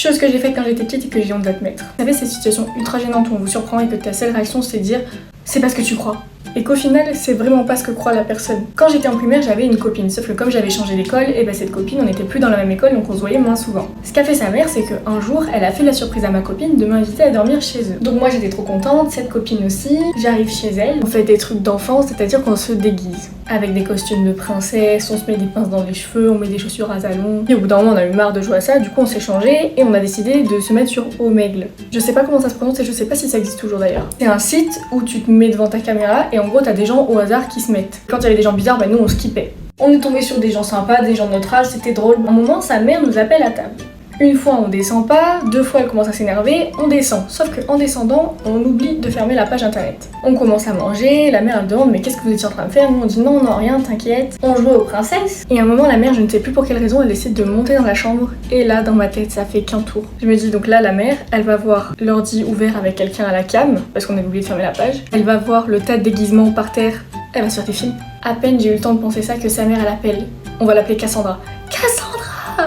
Chose que j'ai faite quand j'étais petite et que j'ai honte d'admettre. Vous savez, ces situations ultra gênantes où on vous surprend et que ta seule réaction c'est de dire c'est parce que tu crois. Et qu'au final, c'est vraiment pas ce que croit la personne. Quand j'étais en primaire, j'avais une copine, sauf que comme j'avais changé d'école, et cette copine, on n'était plus dans la même école, donc on se voyait moins souvent. Ce qu'a fait sa mère, c'est qu'un jour, elle a fait la surprise à ma copine de m'inviter à dormir chez eux. Donc moi j'étais trop contente, cette copine aussi, j'arrive chez elle, on fait des trucs d'enfant, c'est-à-dire qu'on se déguise. Avec des costumes de princesse, on se met des pinces dans les cheveux, on met des chaussures à talons. Et au bout d'un moment, on a eu marre de jouer à ça, du coup on s'est changé et on a décidé de se mettre sur Omegle. Je sais pas comment ça se prononce et je sais pas si ça existe toujours d'ailleurs. C'est un site où tu te mets devant ta caméra et en gros t'as des gens au hasard qui se mettent. Quand il y avait des gens bizarres, nous on skippait. On est tombé sur des gens sympas, des gens de notre âge, c'était drôle. À un moment, sa mère nous appelle à table. Une fois on descend pas, deux fois elle commence à s'énerver, on descend. Sauf qu'en descendant, on oublie de fermer la page internet. On commence à manger, la mère elle demande mais qu'est-ce que vous étiez en train de faire? Nous on dit non, rien, t'inquiète. On jouait aux princesses. Et à un moment la mère, je ne sais plus pour quelle raison, elle décide de monter dans la chambre. Et là dans ma tête ça fait qu'un tour. Je me dis donc là la mère, elle va voir l'ordi ouvert avec quelqu'un à la cam, parce qu'on avait oublié de fermer la page. Elle va voir le tas de déguisements par terre, elle va se faire des films. À peine j'ai eu le temps de penser ça que sa mère elle appelle. On va l'appeler Cassandra. Cassandra!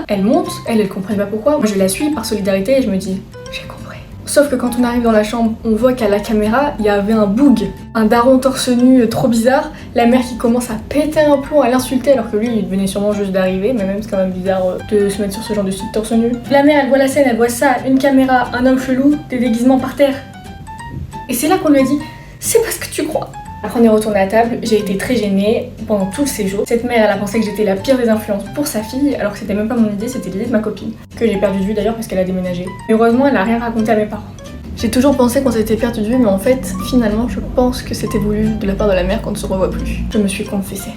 Elle monte, elle comprend pas pourquoi. Moi je la suis par solidarité et je me dis j'ai compris. Sauf que quand on arrive dans la chambre, on voit qu'à la caméra, il y avait un boug. Un daron torse nu trop bizarre. La mère qui commence à péter un plomb, à l'insulter alors que lui il venait sûrement juste d'arriver. Mais même c'est quand même bizarre de se mettre sur ce genre de site torse nu. La mère elle voit la scène, elle voit ça, une caméra, un homme chelou, des déguisements par terre. Et c'est là qu'on lui a dit c'est parce que tu crois. Après on est retourné à table, j'ai été très gênée pendant tout le séjour. Cette mère elle a pensé que j'étais la pire des influences pour sa fille alors que c'était même pas mon idée, c'était l'idée de ma copine. Que j'ai perdu de vue d'ailleurs parce qu'elle a déménagé. Mais heureusement elle a rien raconté à mes parents. J'ai toujours pensé qu'on s'était perdu de vue mais en fait finalement je pense que c'était voulu de la part de la mère qu'on ne se revoit plus. Je me suis confessée.